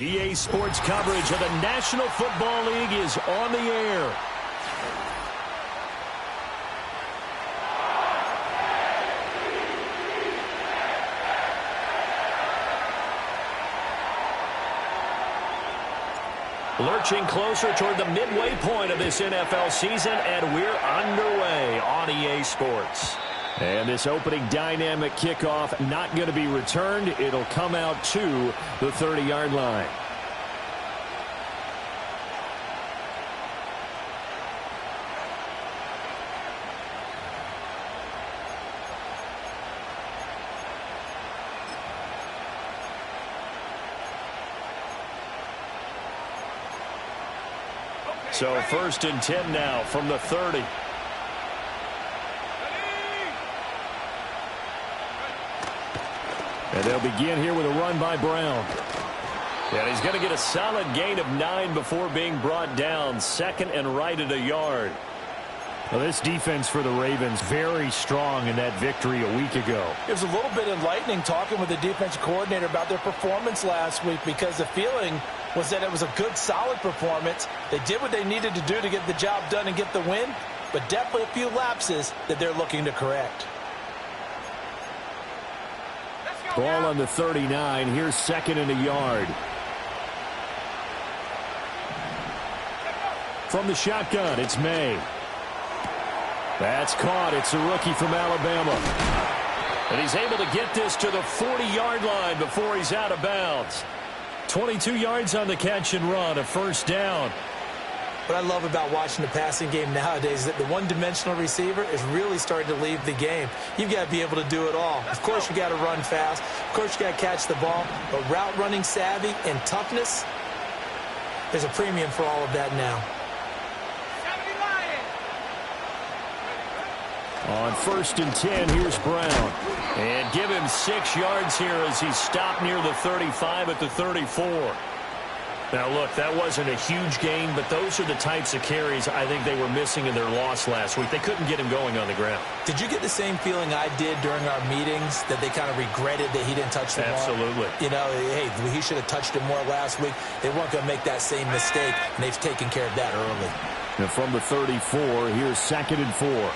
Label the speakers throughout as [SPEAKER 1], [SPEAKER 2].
[SPEAKER 1] EA Sports coverage of the National Football League is on the air. Lurching closer toward the midway point of this NFL season, and we're underway on EA Sports. And this opening dynamic kickoff not going to be returned. It'll come out to the 30-yard line. So 1st and 10 now from the 30. And they'll begin here with a run by Brown. And he's going to get a solid gain of 9 before being brought down. Second and right at a yard.
[SPEAKER 2] Well, this defense for the Ravens very strong in that victory a week ago.
[SPEAKER 3] It was a little bit enlightening talking with the defensive coordinator about their performance last week, because the feeling was that it was a good, solid performance. They did what they needed to do to get the job done and get the win, but definitely a few lapses that they're looking to correct.
[SPEAKER 1] Ball on the 39. Here's second and a yard. From the shotgun, it's May. That's caught. It's a rookie from Alabama. And he's able to get this to the 40-yard line before he's out of bounds. 22 yards on the catch and run, a first down.
[SPEAKER 3] What I love about watching the passing game nowadays is that the one-dimensional receiver is really starting to leave the game. You've got to be able to do it all. Of course, you got to run fast. Of course, you got to catch the ball. But route running savvy and toughness, there's a premium for all of that now.
[SPEAKER 1] On 1st and 10, here's Brown. And give him 6 yards here as he's stopped near the 35 at the 34. Now, look, that wasn't a huge gain, but those are the types of carries I think they were missing in their loss last week. They couldn't get him going on the ground.
[SPEAKER 3] Did you get the same feeling I did during our meetings, that they kind of regretted that he didn't touch the ball?
[SPEAKER 1] Absolutely.
[SPEAKER 3] You know, hey, he should have touched it more last week. They weren't going to make that same mistake, and they've taken care of that early.
[SPEAKER 1] And from the 34, here's 2nd and 4.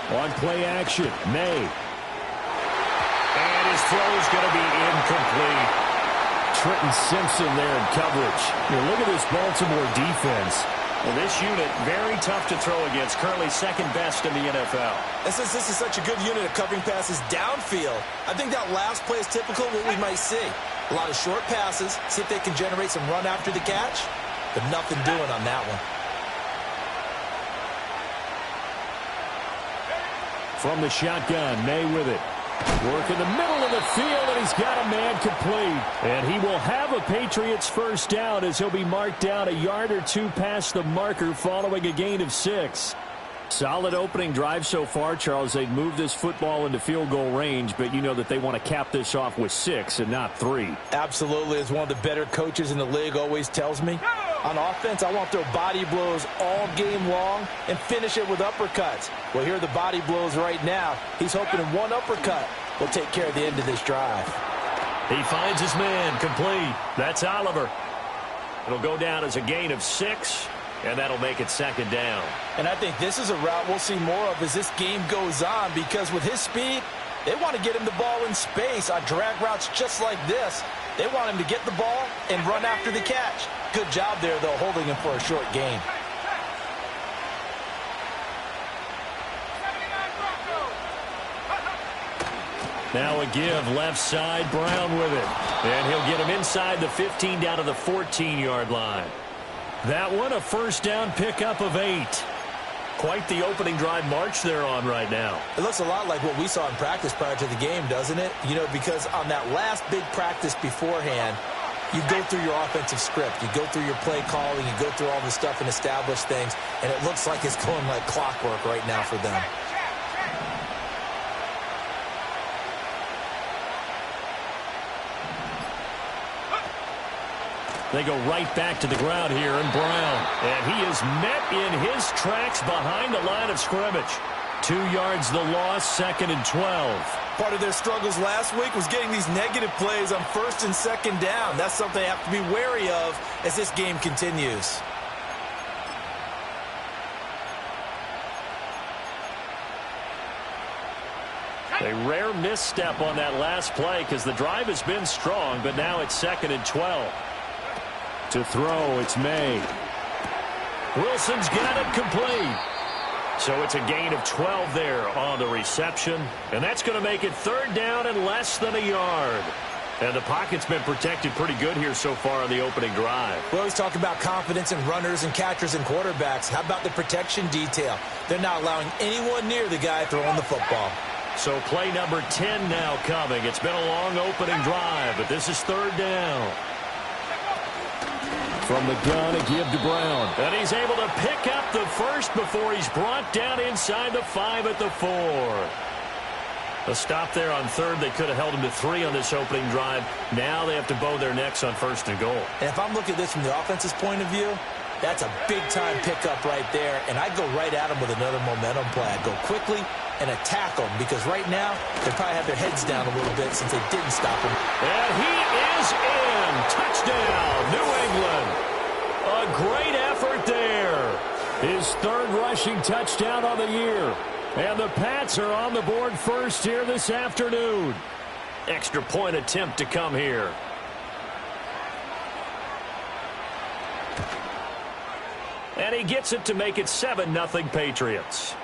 [SPEAKER 1] On play action, May. And his throw's going to be incomplete. Trenton Simpson there in coverage. Now look at this Baltimore defense. Well, this unit, very tough to throw against. Currently second best in the NFL.
[SPEAKER 3] And since this is such a good unit of covering passes downfield, I think that last play is typical of what we might see. A lot of short passes, see if they can generate some run after the catch, but nothing doing on that one.
[SPEAKER 1] From the shotgun, May with it. Work in the middle of the field, and he's got a man complete. And he will have a Patriots first down as he'll be marked down a yard or two past the marker following a gain of 6. Solid opening drive so far, Charles. They've moved this football into field goal range, but you know that they want to cap this off with 6 and not 3.
[SPEAKER 3] Absolutely. As one of the better coaches in the league always tells me, on offense, I want to throw body blows all game long and finish it with uppercuts. Well, here are the body blows right now. He's hoping in one uppercut will take care of the end of this drive.
[SPEAKER 1] He finds his man complete. That's Oliver. It'll go down as a gain of 6, and that'll make it 2nd down.
[SPEAKER 3] And I think this is a route we'll see more of as this game goes on, because with his speed, they want to get him the ball in space on drag routes just like this. They want him to get the ball and run after the catch. Good job there, though, holding him for a short gain.
[SPEAKER 1] Now a give, left side, Brown with it. And he'll get him inside the 15 down to the 14-yard line. That one a first down pickup of 8. Quite the opening drive march they're on right now.
[SPEAKER 3] It looks a lot like what we saw in practice prior to the game, doesn't it? You know, because on that last big practice beforehand, you go through your offensive script. You go through your play calling. You go through all the stuff and establish things. And it looks like it's going like clockwork right now for them.
[SPEAKER 1] They go right back to the ground here, and Brown. And he is met in his tracks behind the line of scrimmage. 2 yards the loss, 2nd and 12.
[SPEAKER 3] Part of their struggles last week was getting these negative plays on 1st and 2nd down. That's something they have to be wary of as this game continues.
[SPEAKER 1] A rare misstep on that last play because the drive has been strong, but now it's 2nd and 12. To throw, it's May. Wilson's got it complete. So it's a gain of 12 there on the reception, and that's going to make it 3rd down and less than a yard. And the pocket's been protected pretty good here so far on the opening drive.
[SPEAKER 3] We always talk about confidence in runners and catchers and quarterbacks. How about the protection detail? They're not allowing anyone near the guy throwing the football.
[SPEAKER 1] So play number 10 now coming. It's been a long opening drive, but this is 3rd down. From the gun, a give to Brown. And he's able to pick up the first before he's brought down inside the 5 at the 4. A stop there on 3rd. They could have held him to 3 on this opening drive. Now they have to bow their necks on 1st and goal.
[SPEAKER 3] And if I'm looking at this from the offense's point of view, that's a big-time pickup right there. And I'd go right at him with another momentum play. I'd go quickly and attack them because right now they probably have their heads down a little bit since they didn't stop him.
[SPEAKER 1] And he is in. Touchdown, New England. A great effort there. His 3rd rushing touchdown on the year. And the Pats are on the board first here this afternoon. Extra point attempt to come here. And he gets it to make it 7-0 Patriots.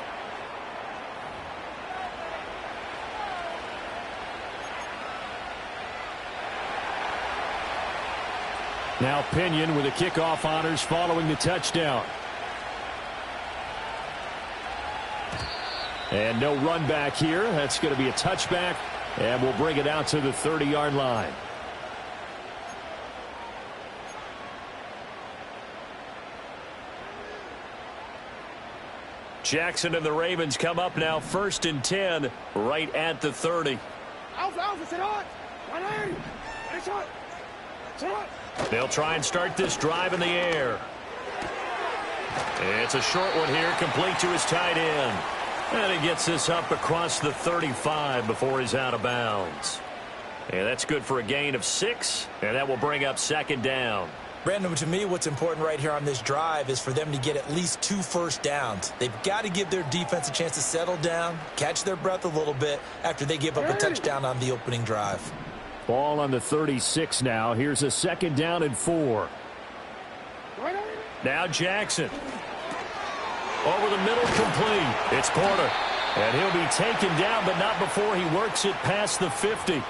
[SPEAKER 1] Now Pinion with the kickoff honors following the touchdown. And no run back here. That's going to be a touchback. And we'll bring it out to the 30-yard line. Jackson and the Ravens come up now 1st and 10 right at the 30. They'll try and start this drive in the air. It's a short one here, complete to his tight end. And he gets this up across the 35 before he's out of bounds. And that's good for a gain of 6, and that will bring up 2nd down.
[SPEAKER 3] Brandon, to me, what's important right here on this drive is for them to get at least 2 first downs. They've got to give their defense a chance to settle down, catch their breath a little bit after they give up a touchdown on the opening drive.
[SPEAKER 1] Ball on the 36 now. Here's a 2nd down and 4. Now Jackson. Over the middle, complete. It's Porter. And he'll be taken down, but not before he works it past the 50.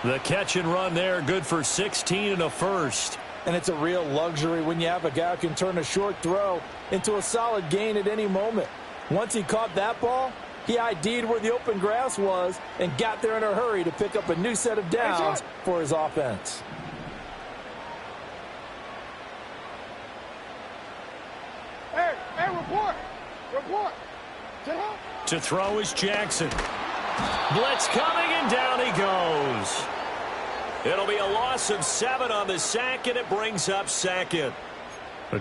[SPEAKER 1] The catch and run there, good for 16 and a first.
[SPEAKER 3] And it's a real luxury when you have a guy who can turn a short throw into a solid gain at any moment. Once he caught that ball, he ID'd where the open grass was and got there in a hurry to pick up a new set of downs for his offense.
[SPEAKER 4] Hey, report.
[SPEAKER 1] To throw is Jackson. Blitz coming, and down he goes. It'll be a loss of 7 on the sack, and it brings up 2nd.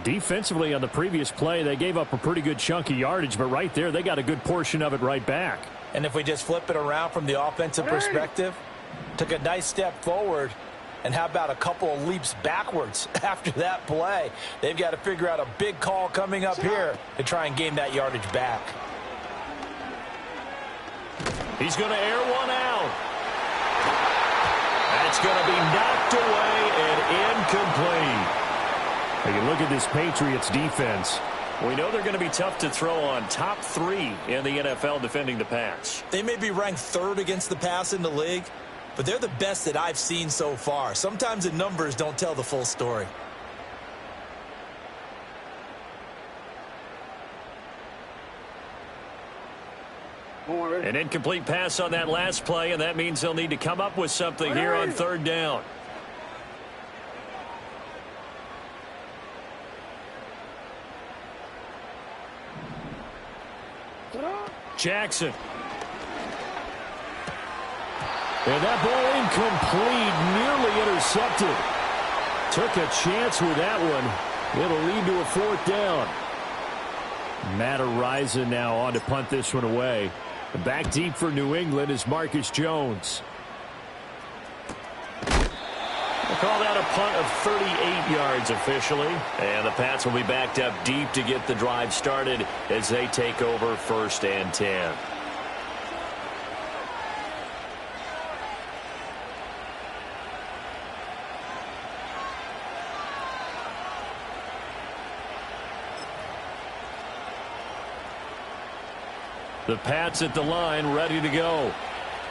[SPEAKER 1] Defensively on the previous play, they gave up a pretty good chunk of yardage, but right there, they got a good portion of it right back.
[SPEAKER 3] And if we just flip it around from the offensive perspective, took a nice step forward, and how about a couple of leaps backwards after that play? They've got to figure out a big call coming up here to try and gain that yardage back.
[SPEAKER 1] He's going to air one out. That's going to be knocked away and incomplete. You look at this Patriots defense. We know they're going to be tough to throw on. Top 3 in the NFL defending the pass.
[SPEAKER 3] They may be ranked 3rd against the pass in the league, but they're the best that I've seen so far. Sometimes the numbers don't tell the full story.
[SPEAKER 1] An incomplete pass on that last play, and that means they'll need to come up with something here on 3rd down. Jackson. And that ball incomplete, nearly intercepted. Took a chance with that one. It'll lead to a 4th down. Matt Araiza now on to punt this one away. Back deep for New England is Marcus Jones.
[SPEAKER 2] We'll call that a punt of 38 yards officially. And the Pats will be backed up deep to get the drive started as they take over 1st and 10.
[SPEAKER 1] The Pats at the line, ready to go.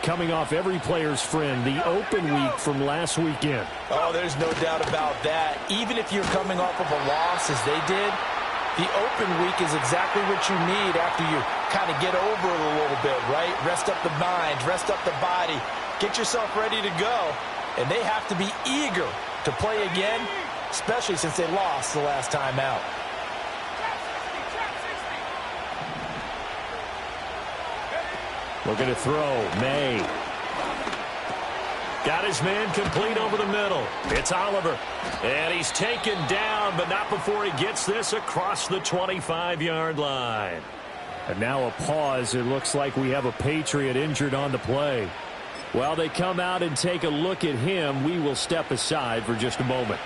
[SPEAKER 1] Coming off every player's friend, the open week from last weekend.
[SPEAKER 3] Oh, there's no doubt about that. Even if you're coming off of a loss as they did, the open week is exactly what you need after you kind of get over it a little bit, right? Rest up the mind, rest up the body, get yourself ready to go. And they have to be eager to play again, especially since they lost the last time out.
[SPEAKER 1] Looking to throw. May.
[SPEAKER 2] Got his man complete over the middle. It's Oliver. And he's taken down, but not before he gets this across the 25-yard line.
[SPEAKER 1] And now a pause. It looks like we have a Patriot injured on the play. While they come out and take a look at him, we will step aside for just a moment.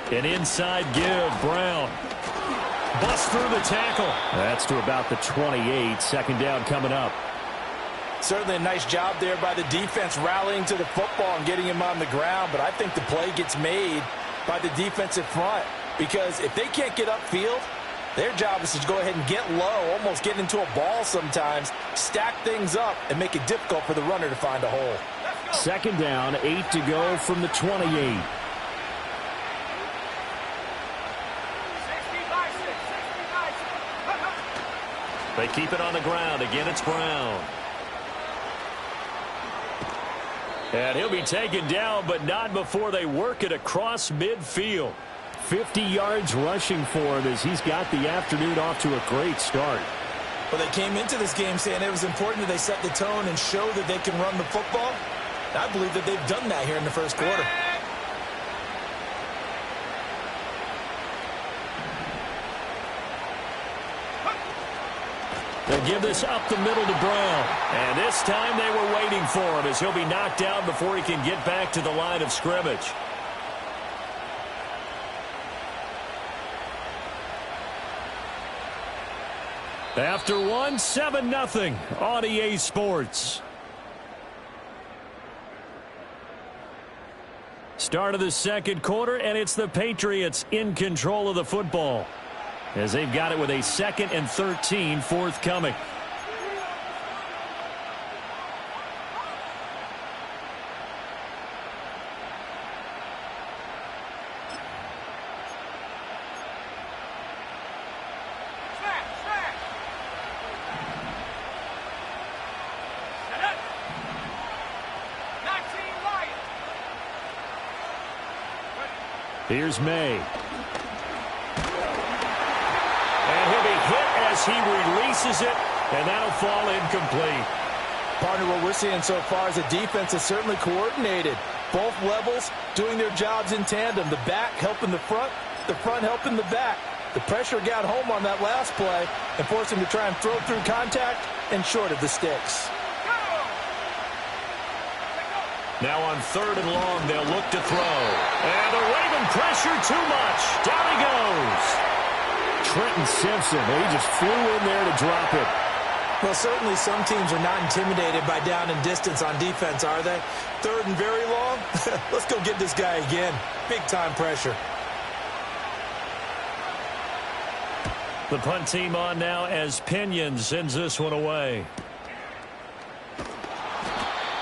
[SPEAKER 1] An inside give. Brown. Bust through the tackle. That's to about the 28. Second down coming up.
[SPEAKER 3] Certainly a nice job there by the defense rallying to the football and getting him on the ground. But I think the play gets made by the defensive front. Because if they can't get upfield, their job is to go ahead and get low, almost get into a ball sometimes, stack things up, and make it difficult for the runner to find a hole.
[SPEAKER 1] Second down, 8 to go from the 28.
[SPEAKER 2] They keep it on the ground. Again, it's Brown.
[SPEAKER 1] And he'll be taken down, but not before they work it across midfield. 50 yards rushing for him as he's got the afternoon off to a great start.
[SPEAKER 3] Well, they came into this game saying it was important that they set the tone and show that they can run the football. I believe that they've done that here in the first quarter.
[SPEAKER 1] They'll give this up the middle to Brown.
[SPEAKER 2] And this time they were waiting for him as he'll be knocked down before he can get back to the line of scrimmage.
[SPEAKER 1] After one, 7-0 on EA Sports. Start of the second quarter, and it's the Patriots in control of the football, as they've got it with a 2nd and 13 forthcoming. Here's May.
[SPEAKER 2] And he'll be hit as he releases it, and that'll fall incomplete.
[SPEAKER 3] Partner, what we're seeing so far is the defense is certainly coordinated. Both levels doing their jobs in tandem. The back helping the front helping the back. The pressure got home on that last play and forced him to try and throw through contact and short of the sticks.
[SPEAKER 2] Now on 3rd and long, they'll look to throw. And the Raven pressure too much. Down he goes.
[SPEAKER 1] Trenton Simpson, he just flew in there to drop it.
[SPEAKER 3] Well, certainly some teams are not intimidated by down and distance on defense, are they? 3rd and very long? Let's go get this guy again. Big-time pressure.
[SPEAKER 1] The punt team on now as Pinion sends this one away.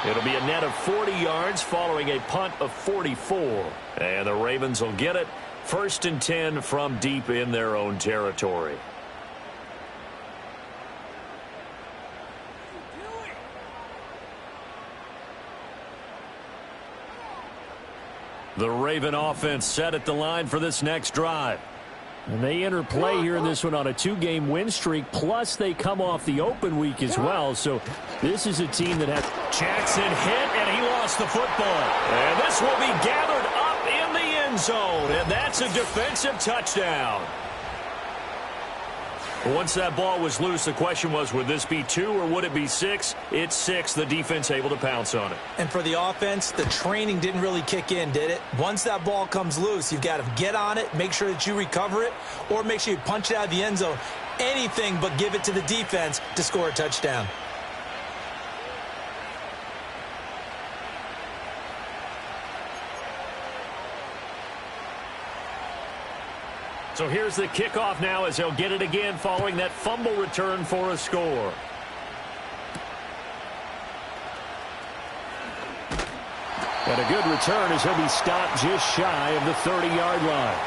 [SPEAKER 2] It'll be a net of 40 yards following a punt of 44. And the Ravens will get it. 1st and 10 from deep in their own territory.
[SPEAKER 1] The Raven offense set at the line for this next drive. And they enter play here in this one on a 2-game win streak, plus they come off the open week as well. So this is a team that has...
[SPEAKER 2] Jackson hit, and he lost the football. And this will be gathered end zone, and that's a defensive touchdown. Once that ball was loose, the question was, would this be 2 or would it be 6? It's 6. The defense able to pounce on it.
[SPEAKER 3] And for the offense, the training didn't really kick in, did it? Once that ball comes loose, you've got to get on it, make sure that you recover it, or make sure you punch it out of the end zone. Anything but give it to the defense to score a touchdown.
[SPEAKER 2] So here's the kickoff now as they'll get it again following that fumble return for a score.
[SPEAKER 1] And a good return as he'll be stopped just shy of the 30-yard line.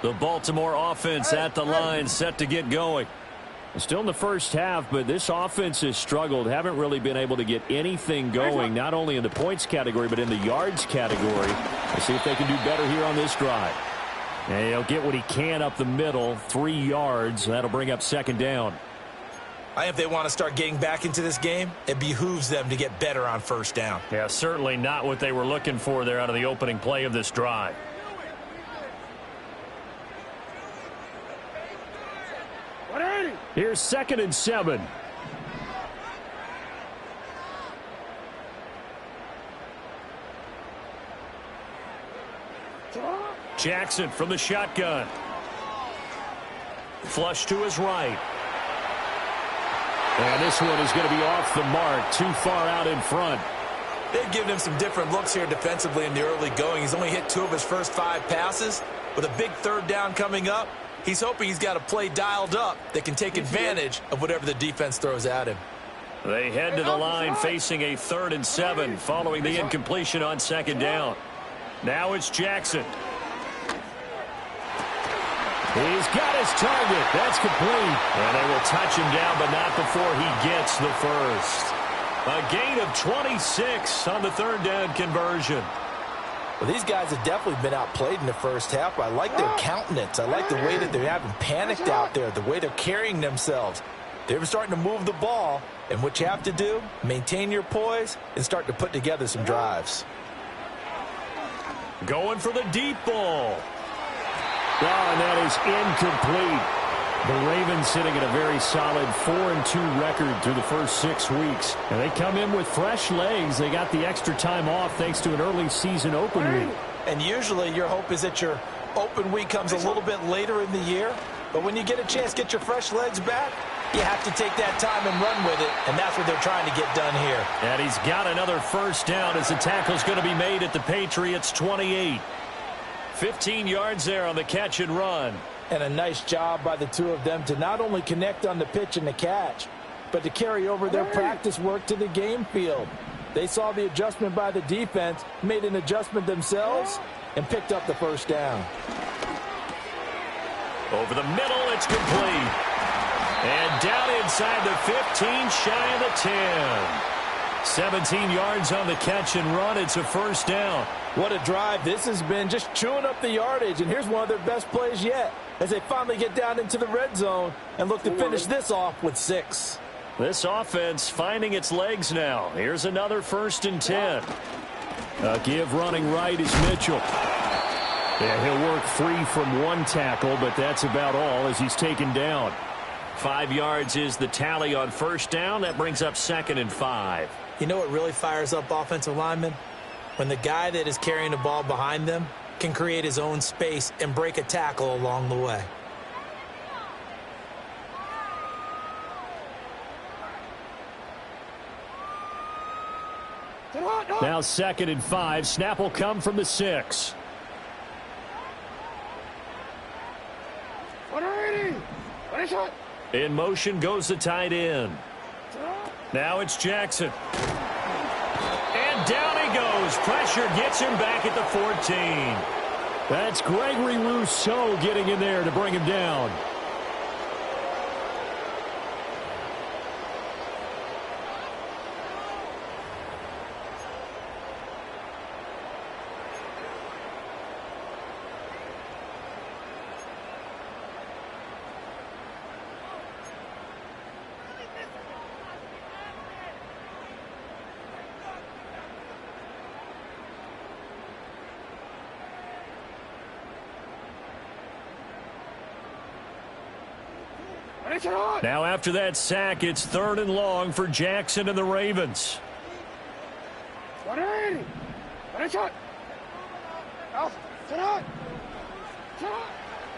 [SPEAKER 2] The Baltimore offense at the line, set to get going.
[SPEAKER 1] Still in the first half, but this offense has struggled. Haven't really been able to get anything going, not only in the points category, but in the yards category. Let's see if they can do better here on this drive. And he'll get what he can up the middle, 3 yards. That'll bring up second down.
[SPEAKER 3] If they want to start getting back into this game, it behooves them to get better on first down.
[SPEAKER 2] Yeah, certainly not what they were looking for there out of the opening play of this drive.
[SPEAKER 1] Here's 2nd and 7.
[SPEAKER 2] Jackson from the shotgun. Flush to his right.
[SPEAKER 1] And this one is going to be off the mark, too far out in front.
[SPEAKER 3] They've given him some different looks here defensively in the early going. He's only hit 2 of his first 5 passes. With a big third down coming up, he's hoping he's got a play dialed up that can take advantage of whatever the defense throws at him.
[SPEAKER 2] They head to the line facing a 3rd and 7 following the incompletion on second down. Now it's Jackson.
[SPEAKER 1] He's got his target. That's complete.
[SPEAKER 2] And they will touch him down, but not before he gets the first. A gain of 26 on the 3rd down conversion.
[SPEAKER 3] Well, these guys have definitely been outplayed in the first half. I like their countenance. I like the way that they're having panicked out there, the way they're carrying themselves. They're starting to move the ball, and what you have to do, maintain your poise and start to put together some drives.
[SPEAKER 2] Going for the deep ball.
[SPEAKER 1] Oh, and that is incomplete. The Ravens sitting at a very solid 4-2 record through the first 6 weeks. And they come in with fresh legs. They got the extra time off thanks to an early season open week.
[SPEAKER 3] And usually your hope is that your open week comes a little bit later in the year. But when you get a chance to get your fresh legs back, you have to take that time and run with it. And that's what they're trying to get done here.
[SPEAKER 2] And he's got another first down as the tackle's going to be made at the Patriots' 28. 15 yards there on the catch and run.
[SPEAKER 3] And a nice job by the two of them to not only connect on the pitch and the catch, but to carry over their practice work to the game field. They saw the adjustment by the defense, made an adjustment themselves, and picked up the first down.
[SPEAKER 2] Over the middle, it's complete. And down inside the 15, shy of the 10. 17 yards on the catch and run. It's a first down.
[SPEAKER 3] What a drive this has been, just chewing up the yardage. And here's one of their best plays yet as they finally get down into the red zone and look to finish this off with 6.
[SPEAKER 2] This offense finding its legs now. Here's another 1st and 10.
[SPEAKER 1] Give running right is Mitchell. Yeah, he'll work free from 1 tackle, but that's about all as he's taken down.
[SPEAKER 2] 5 yards is the tally on first down. That brings up 2nd and 5.
[SPEAKER 3] You know what really fires up offensive linemen? When the guy that is carrying the ball behind them can create his own space and break a tackle along the way.
[SPEAKER 1] Now 2nd and 5. Snap will come from the 6.
[SPEAKER 2] In motion goes the tight end. Now it's Jackson. And down he goes. Pressure gets him back at the 14.
[SPEAKER 1] That's Gregory Rousseau getting in there to bring him down. Now after that sack, it's 3rd and long for Jackson and the Ravens.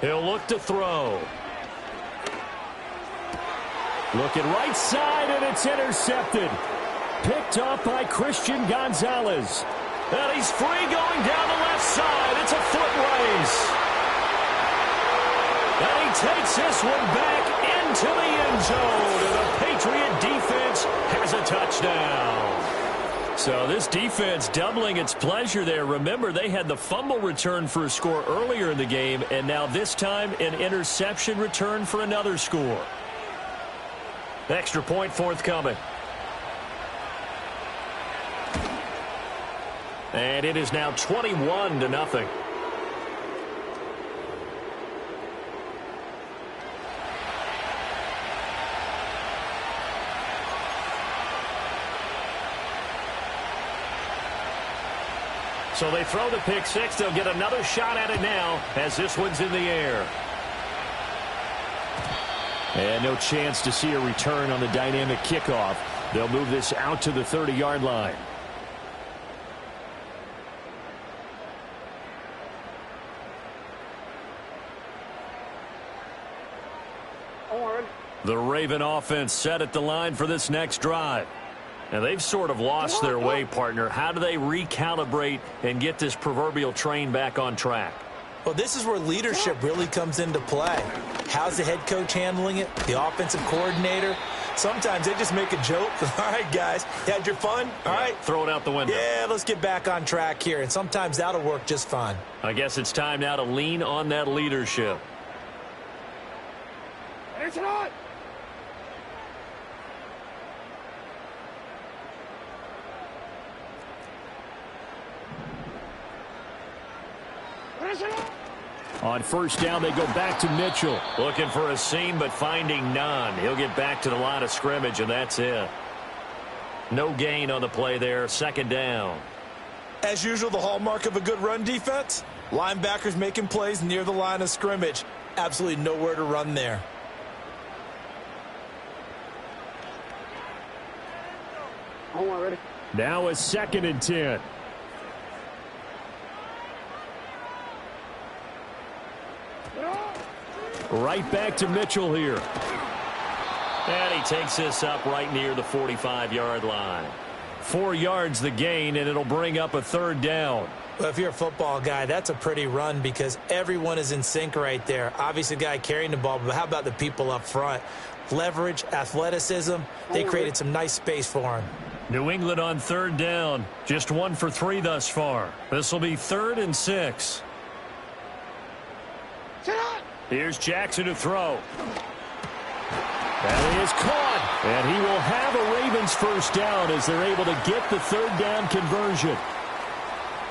[SPEAKER 1] He'll look to throw. Looking right side, and it's intercepted. Picked up by Christian Gonzalez. And he's free going down the left side. It's a foot race. And he takes this one back into the end zone. And the Patriot defense has a touchdown. So this defense doubling its pleasure there. Remember, they had the fumble return for a score earlier in the game, and now this time an interception return for another score. Extra point forthcoming. And it is now 21-0. So they throw the pick six. They'll get another shot at it now as this one's in the air. And no chance to see a return on the dynamic kickoff. They'll move this out to the 30-yard line. The Raven offense set at the line for this next drive. And they've sort of lost their way, partner. How do they recalibrate and get this proverbial train back on track?
[SPEAKER 3] Well, this is where leadership really comes into play. How's the head coach handling it? The offensive coordinator? Sometimes they just make a joke. All right, guys, you had your fun? All right.
[SPEAKER 1] Throw it out the window.
[SPEAKER 3] Yeah, let's get back on track here. And sometimes that'll work just fine.
[SPEAKER 1] I guess it's time now to lean on that leadership.
[SPEAKER 4] It's not.
[SPEAKER 1] On first down, they go back to Mitchell. Looking for a seam, but finding none. He'll get back to the line of scrimmage, and that's it. No gain on the play there. 2nd down.
[SPEAKER 3] As usual, the hallmark of a good run defense, linebackers making plays near the line of scrimmage. Absolutely nowhere to run there.
[SPEAKER 4] Ready?
[SPEAKER 1] Now a 2nd and 10. Right back to Mitchell here. And he takes this up right near the 45-yard line. 4 yards the gain, and it'll bring up a 3rd down.
[SPEAKER 3] Well, if you're a football guy, that's a pretty run because everyone is in sync right there. Obviously, the guy carrying the ball, but how about the people up front? Leverage, athleticism, they created some nice space for him.
[SPEAKER 1] New England on 3rd down. Just 1 for 3 thus far. This will be 3rd and 6. Here's Jackson to throw. That is caught. And he will have a Ravens first down as they're able to get the 3rd down conversion.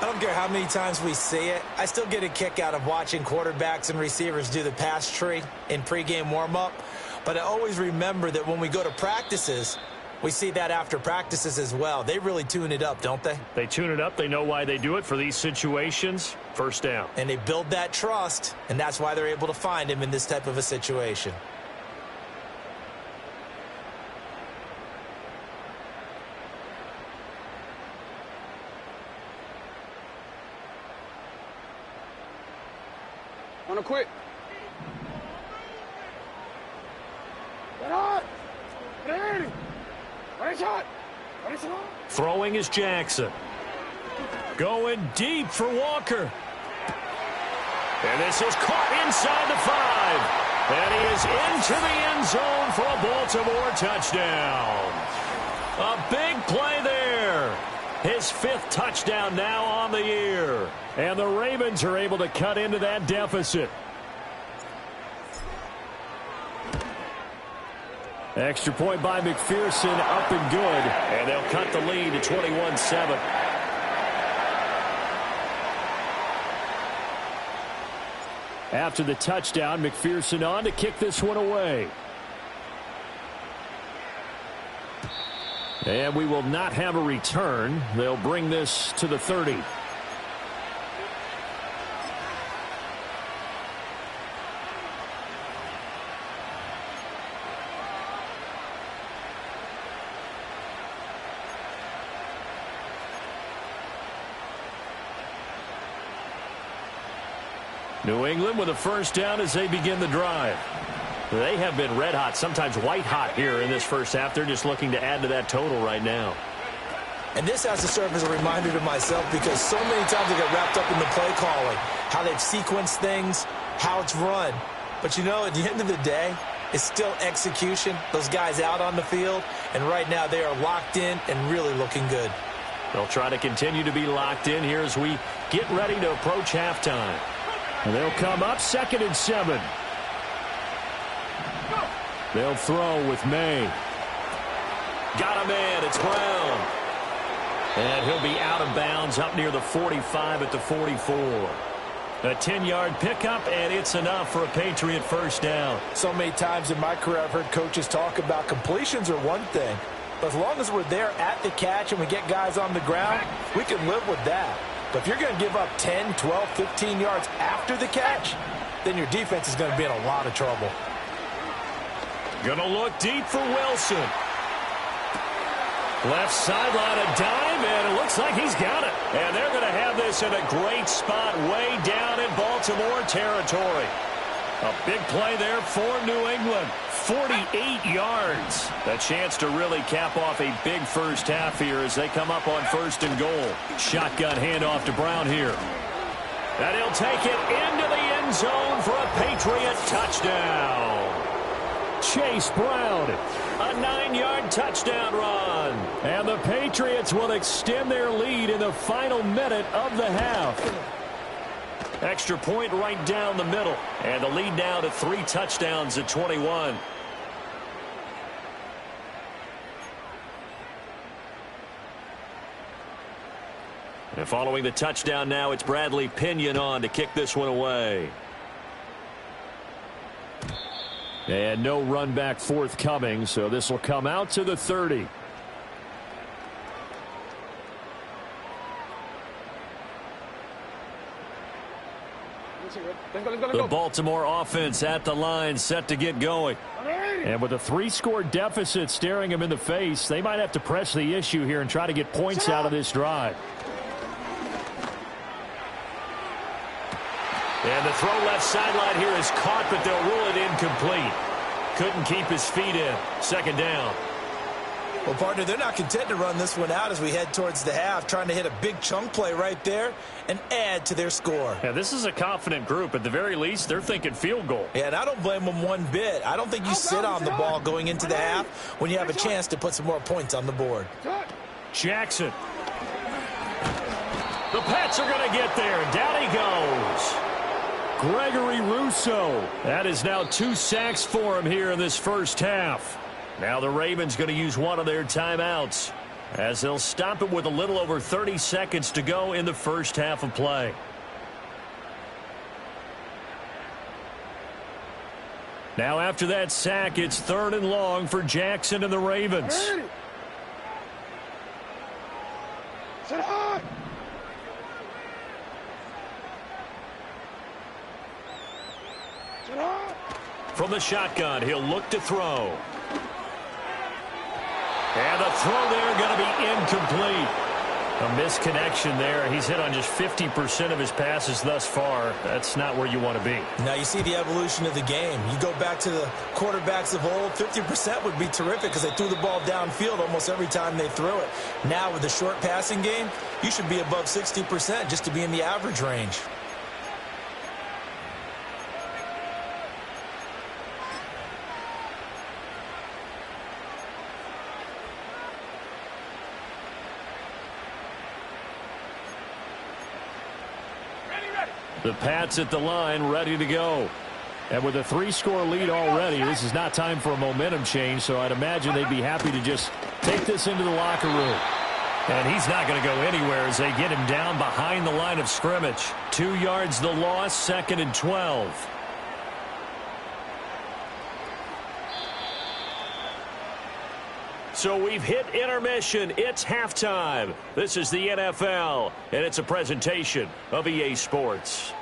[SPEAKER 3] I don't care how many times we see it. I still get a kick out of watching quarterbacks and receivers do the pass tree in pregame warm-up. But I always remember that when we go to practices, we see that after practices as well. They really tune it up, don't they?
[SPEAKER 1] They tune it up. They know why they do it for these situations. First down.
[SPEAKER 3] And they build that trust, and that's why they're able to find him in this type of a situation.
[SPEAKER 4] Wanna quit? Get on! Ready!
[SPEAKER 1] Throwing is Jackson. Going deep for Walker. And this is caught inside the 5. And he is into the end zone for a Baltimore touchdown. A big play there. His 5th touchdown now on the year. And the Ravens are able to cut into that deficit. Extra point by McPherson, up and good. And they'll cut the lead to 21-7. After the touchdown, McPherson on to kick this one away. And we will not have a return. They'll bring this to the 30. New England with a first down as they begin the drive. They have been red hot, sometimes white hot here in this first half. They're just looking to add to that total right now.
[SPEAKER 3] And this has to serve as a reminder to myself because so many times I get wrapped up in the play calling, how they've sequenced things, how it's run. But, you know, at the end of the day, it's still execution. Those guys out on the field, and right now they are locked in and really looking good.
[SPEAKER 1] They'll try to continue to be locked in here as we get ready to approach halftime. And they'll come up 2nd and 7. They'll throw with May. Got a man. It's Brown. And he'll be out of bounds up near the 45 at the 44. A 10-yard pickup, and it's enough for a Patriot first down.
[SPEAKER 3] So many times in my career I've heard coaches talk about completions are one thing. But as long as we're there at the catch and we get guys on the ground, we can live with that. But if you're going to give up 10, 12, 15 yards after the catch, then your defense is going to be in a lot of trouble.
[SPEAKER 1] Going to look deep for Wilson. Left sideline, a dime, and it looks like he's got it. And they're going to have this in a great spot way down in Baltimore territory. A big play there for New England. 48 yards. A chance to really cap off a big first half here as they come up on 1st and goal. Shotgun handoff to Brown here. And he'll take it into the end zone for a Patriot touchdown. Chase Brown, a 9-yard touchdown run. And the Patriots will extend their lead in the final minute of the half. Extra point right down the middle. And the lead now to 3 touchdowns at 21. And following the touchdown now, it's Bradley Pinion on to kick this one away. And no run back forthcoming, so this will come out to the 30. The Baltimore offense at the line, set to get going. And with a 3-score deficit staring them in the face, they might have to press the issue here and try to get points out of this drive. And the throw left sideline here is caught, but they'll rule it incomplete. Couldn't keep his feet in. 2nd down.
[SPEAKER 3] Well, partner, they're not content to run this one out as we head towards the half, trying to hit a big chunk play right there and add to their score.
[SPEAKER 1] Yeah, this is a confident group. At the very least, they're thinking field goal.
[SPEAKER 3] Yeah, and I don't blame them one bit. I don't think you sit on the ball going into the half when you have a chance to put some more points on the board.
[SPEAKER 1] Jackson. The Pats are going to get there. Down he goes. Gregory Rousseau. That is now 2 sacks for him here in this first half. Now the Ravens going to use one of their timeouts as they'll stop it with a little over 30 seconds to go in the first half of play. Now after that sack, it's 3rd and long for Jackson and the Ravens.
[SPEAKER 4] Sit high.
[SPEAKER 1] From the shotgun, he'll look to throw. And the throw there going to be incomplete. A misconnection there. He's hit on just 50% of his passes thus far. That's not where you want to be.
[SPEAKER 3] Now you see the evolution of the game. You go back to the quarterbacks of old, 50% would be terrific because they threw the ball downfield almost every time they threw it. Now with the short passing game, you should be above 60% just to be in the average range.
[SPEAKER 1] The Pats at the line, ready to go. And with a 3-score lead already, this is not time for a momentum change, so I'd imagine they'd be happy to just take this into the locker room. And he's not going to go anywhere as they get him down behind the line of scrimmage. 2 yards the loss, 2nd and 12. So we've hit intermission. It's halftime. This is the NFL, and it's a presentation of EA Sports.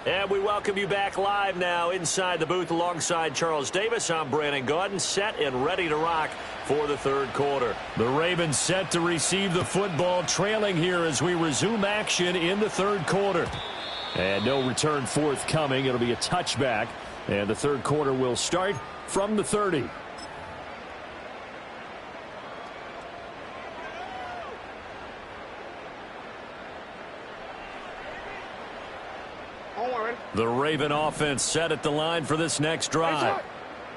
[SPEAKER 2] And we welcome you back live now inside the booth alongside Charles Davis. I'm Brandon Gaudin, set and ready to rock for the third quarter. The Ravens set to receive the football, trailing here as we resume action in the third quarter. And no return forthcoming. It'll be a touchback. And the third quarter will start from the 30. The Raven offense set at the line for this next drive.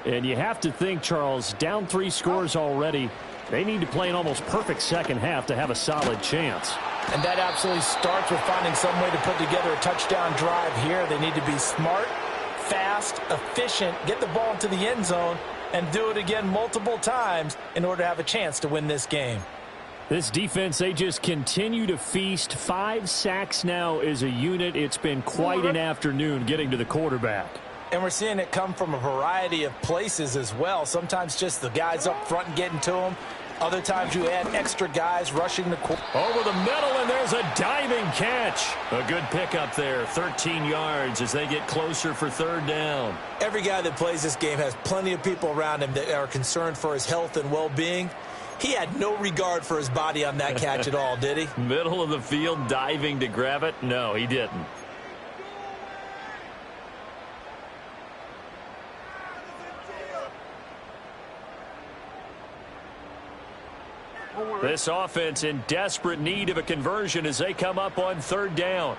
[SPEAKER 1] And you have to think, Charles, down 3 scores already. They need to play an almost perfect second half to have a solid chance.
[SPEAKER 3] And that absolutely starts with finding some way to put together a touchdown drive here. They need to be smart, fast, efficient, get the ball into the end zone, and do it again multiple times in order to have a chance to win this game.
[SPEAKER 1] This defense, they just continue to feast. 5 sacks now as a unit. It's been quite an afternoon getting to the quarterback.
[SPEAKER 3] And we're seeing it come from a variety of places as well. Sometimes just the guys up front and getting to them. Other times you add extra guys rushing the quarter.
[SPEAKER 2] Over the middle, and there's a diving catch. A good pickup there, 13 yards as they get closer for third down.
[SPEAKER 3] Every guy that plays this game has plenty of people around him that are concerned for his health and well-being. He had no regard for his body on that catch at all, did he?
[SPEAKER 2] Middle of the field, diving to grab it? No, he didn't. This offense in desperate need of a conversion as they come up on third down.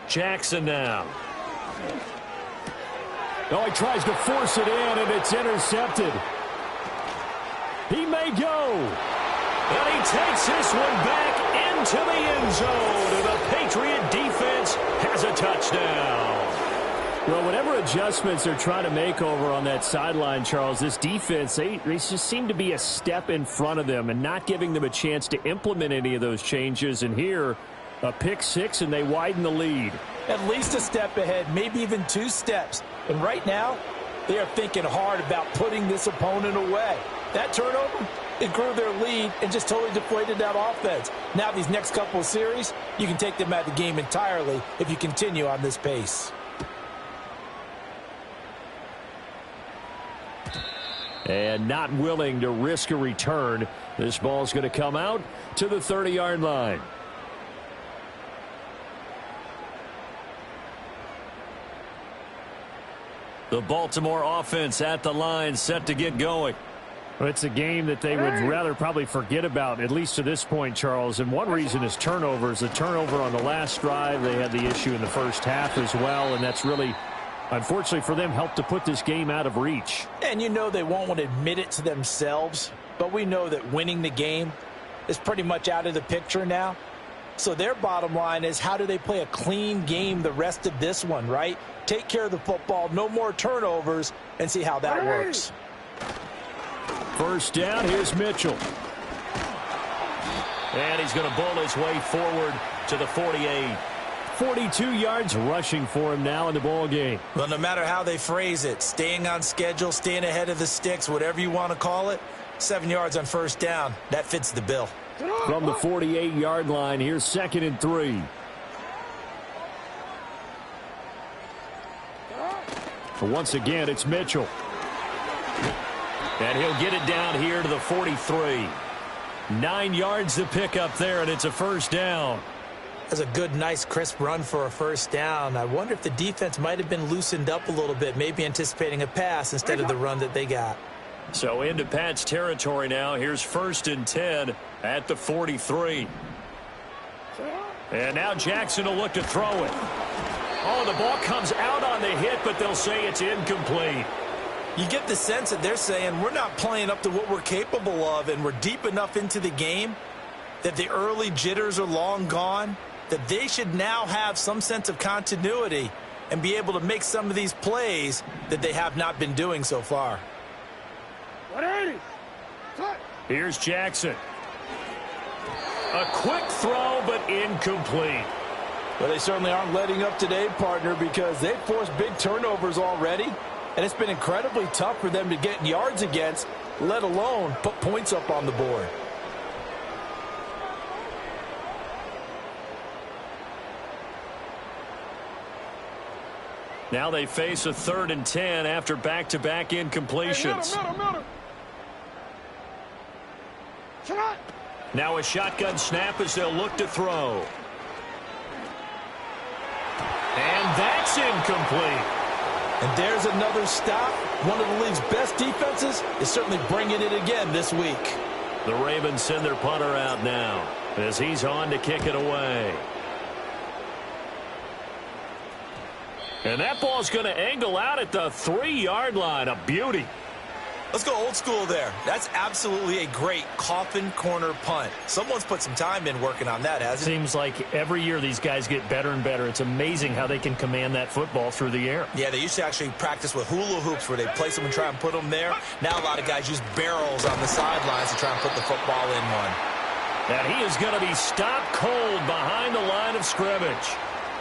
[SPEAKER 2] Jackson now.
[SPEAKER 1] Oh, he tries to force it in, and it's intercepted. He may go.
[SPEAKER 2] And he takes this one back into the end zone. And the Patriot defense has a touchdown.
[SPEAKER 1] Well, whatever adjustments they're trying to make over on that sideline, Charles, this defense, they just seem to be a step in front of them and not giving them a chance to implement any of those changes. And here, a pick 6, and they widen the lead.
[SPEAKER 3] At least a step ahead, maybe even 2 steps. And right now, they are thinking hard about putting this opponent away. That turnover, it grew their lead and just totally deflated that offense. Now these next couple of series, you can take them out of the game entirely if you continue on this pace.
[SPEAKER 1] And not willing to risk a return. This ball's going to come out to the 30-yard line.
[SPEAKER 2] The Baltimore offense at the line, set to get going.
[SPEAKER 1] Well, it's a game that they would rather probably forget about, at least to this point, Charles. And one reason is turnovers. The turnover on the last drive, they had the issue in the first half as well, and that's really, unfortunately for them, helped to put this game out of reach.
[SPEAKER 3] And you know they won't want to admit it to themselves, but we know that winning the game is pretty much out of the picture now. So their bottom line is, how do they play a clean game the rest of this one, right? Take care of the football, no more turnovers, and see how that works.
[SPEAKER 1] First down, here's Mitchell.
[SPEAKER 2] And he's going to bowl his way forward to the 48.
[SPEAKER 1] 42 yards rushing for him now in the ball game.
[SPEAKER 3] Well, no matter how they phrase it, staying on schedule, staying ahead of the sticks, whatever you want to call it, 7 yards on first down, that fits the bill.
[SPEAKER 1] From the 48-yard line, here's 2nd and 3. Once again, it's Mitchell.
[SPEAKER 2] And he'll get it down here to the 43. 9 yards to pick up there, and it's a first down.
[SPEAKER 3] That's a good, nice, crisp run for a first down. I wonder if the defense might have been loosened up a little bit, maybe anticipating a pass instead of the run that they got.
[SPEAKER 2] So into Pat's territory now. Here's 1st and 10 at the 43. And now Jackson will look to throw it. Oh, the ball comes out on the hit, but they'll say it's incomplete.
[SPEAKER 3] You get the sense that they're saying we're not playing up to what we're capable of, and we're deep enough into the game that the early jitters are long gone, that they should now have some sense of continuity and be able to make some of these plays that they have not been doing so far.
[SPEAKER 4] 180.
[SPEAKER 2] Here's Jackson. A quick throw, but incomplete.
[SPEAKER 3] Well, they certainly aren't letting up today, partner, because they've forced big turnovers already, and it's been incredibly tough for them to get yards against, let alone put points up on the board.
[SPEAKER 2] Now they face a 3rd and 10 after back-to-back incompletions. Now a shotgun snap as they'll look to throw. And that's incomplete.
[SPEAKER 3] And there's another stop. One of the league's best defenses is certainly bringing it again this week.
[SPEAKER 2] The Ravens send their punter out now as he's on to kick it away. And that ball's going to angle out at the 3-yard line. A beauty.
[SPEAKER 3] Let's go old school there. That's absolutely a great coffin corner punt. Someone's put some time in working on that, hasn't it?
[SPEAKER 1] Seems like every year these guys get better and better. It's amazing how they can command that football through the air.
[SPEAKER 3] Yeah, they used to actually practice with hula hoops where they place them and try and put them there. Now a lot of guys use barrels on the sidelines to try and put the football in one.
[SPEAKER 2] And he is going to be stopped cold behind the line of scrimmage.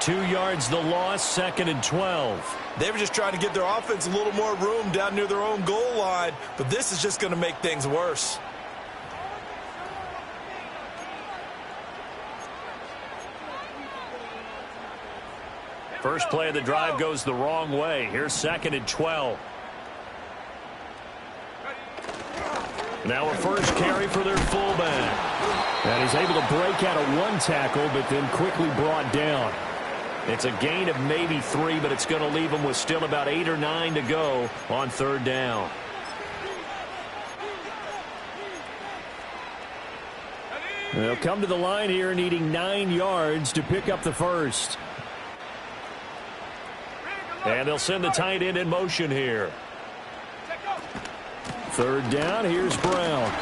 [SPEAKER 1] 2 yards the loss, 2nd and 12.
[SPEAKER 3] They were just trying to give their offense a little more room down near their own goal line, but this is just going to make things worse.
[SPEAKER 2] First play of the drive goes the wrong way. Here's 2nd and 12. Now a first carry for their fullback.
[SPEAKER 1] And he's able to break out of 1 tackle, but then quickly brought down.
[SPEAKER 2] It's a gain of maybe 3, but it's going to leave them with still about 8 or 9 to go on 3rd down.
[SPEAKER 1] They'll come to the line here needing 9 yards to pick up the first.
[SPEAKER 2] And they'll send the tight end in motion here.
[SPEAKER 1] 3rd down, here's Brown.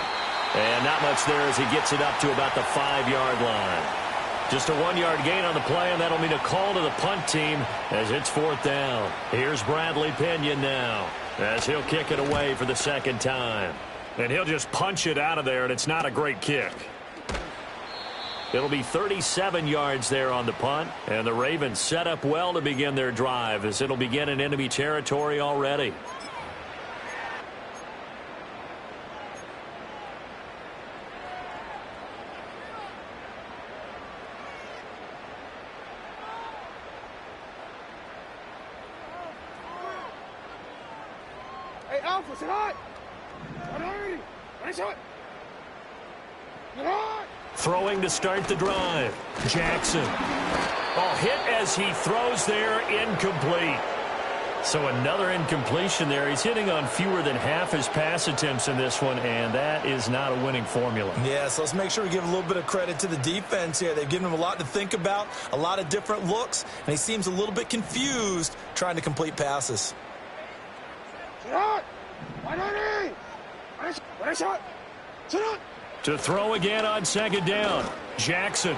[SPEAKER 2] And not much there as he gets it up to about the 5-yard line. Just a 1-yard gain on the play, and that'll mean a call to the punt team as it's 4th down. Here's Bradley Pinion now as he'll kick it away for the 2nd time.
[SPEAKER 1] And he'll just punch it out of there, and it's not a great kick.
[SPEAKER 2] It'll be 37 yards there on the punt, and the Ravens set up well to begin their drive as it'll begin in enemy territory already.
[SPEAKER 4] Hey, Alpha, sit hot.
[SPEAKER 2] Throwing to start the drive. Jackson. Oh, hit as he throws there, incomplete.
[SPEAKER 1] So another incompletion there. He's hitting on fewer than half his pass attempts in this one, and that is not a winning formula.
[SPEAKER 3] Yeah, so let's make sure we give a little bit of credit to the defense here. They've given him a lot to think about, a lot of different looks, and he seems a little bit confused trying to complete passes.
[SPEAKER 2] To throw again on 2nd down. Jackson.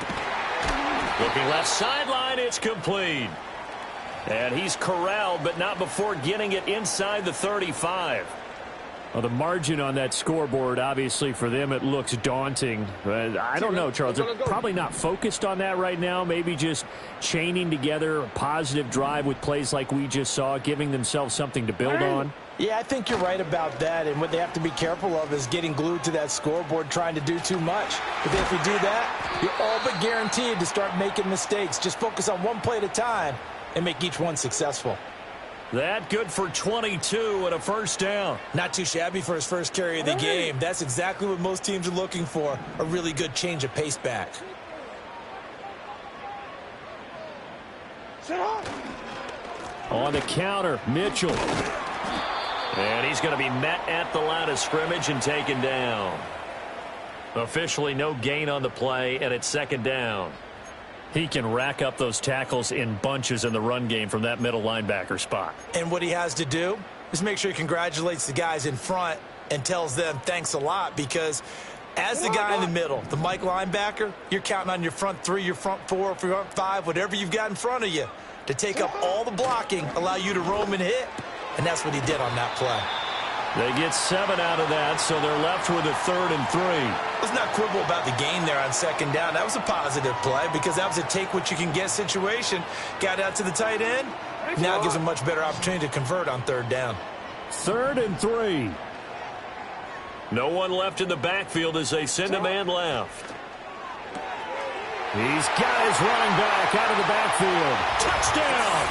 [SPEAKER 2] Looking left sideline, it's complete. And he's corralled, but not before getting it inside the 35.
[SPEAKER 1] Well, the margin on that scoreboard, obviously, for them, it looks daunting. I don't know, Charles. They're probably not focused on that right now. Maybe just chaining together a positive drive with plays like we just saw, giving themselves something to build on.
[SPEAKER 3] Yeah, I think you're right about that, and what they have to be careful of is getting glued to that scoreboard trying to do too much. But if you do that, you're all but guaranteed to start making mistakes. Just focus on one play at a time and make each one successful.
[SPEAKER 2] That good for 22 and a 1st down.
[SPEAKER 3] Not too shabby for his first carry of the game. That's exactly what most teams are looking for, a really good change of pace back.
[SPEAKER 1] On the counter, Mitchell.
[SPEAKER 2] And he's going to be met at the line of scrimmage and taken down. Officially no gain on the play, and it's 2nd down.
[SPEAKER 1] He can rack up those tackles in bunches in the run game from that middle linebacker spot.
[SPEAKER 3] And what he has to do is make sure he congratulates the guys in front and tells them thanks a lot, because as the guy in the middle, the Mike linebacker, you're counting on your front 3, your front 4, your front 5, whatever you've got in front of you to take up all the blocking, allow you to roam and hit. And that's what he did on that play.
[SPEAKER 2] They get 7 out of that, so they're left with a 3rd and 3.
[SPEAKER 3] Let's not quibble about the gain there on 2nd down. That was a positive play because that was a take-what-you-can-get situation. Got out to the tight end. Now it gives a much better opportunity to convert on 3rd down.
[SPEAKER 1] 3rd and 3.
[SPEAKER 2] No one left in the backfield as they send a man left.
[SPEAKER 1] He's got his running back out of the backfield.
[SPEAKER 2] Touchdown!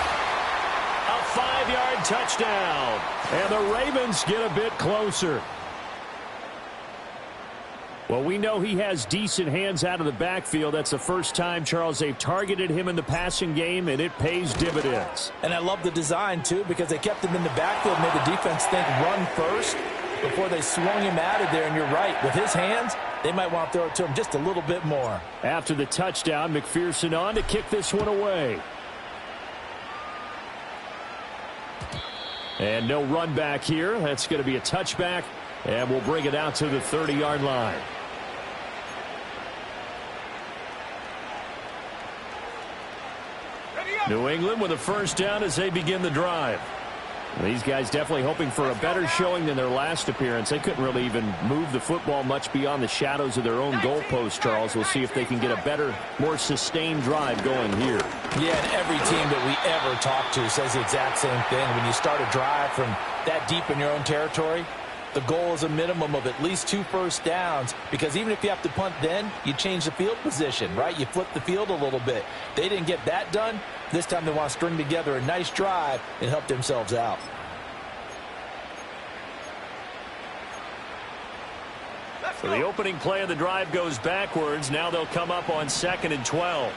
[SPEAKER 2] A 5-yard touchdown.
[SPEAKER 1] And the Ravens get a bit closer. Well, we know he has decent hands out of the backfield. That's the first time, Charles, they've targeted him in the passing game, and it pays dividends.
[SPEAKER 3] And I love the design, too, because they kept him in the backfield, made the defense think run first before they swung him out of there. And you're right, with his hands, they might want to throw it to him just a little bit more.
[SPEAKER 1] After the touchdown, McPherson on to kick this one away. And no run back here. That's going to be a touchback, and we'll bring it out to the 30-yard line. New England with a first down as they begin the drive. These guys definitely hoping for a better showing than their last appearance. They couldn't really even move the football much beyond the shadows of their own goalpost, Charles. We'll see if they can get a better, more sustained drive going here.
[SPEAKER 3] Yeah, and every team that we ever talk to says the exact same thing. When you start a drive from that deep in your own territory, the goal is a minimum of at least 2 first downs, because even if you have to punt then, you change the field position, right? You flip the field a little bit. They didn't get that done. This time they want to string together a nice drive and help themselves out.
[SPEAKER 2] So the opening play of the drive goes backwards. Now they'll come up on 2nd and 12.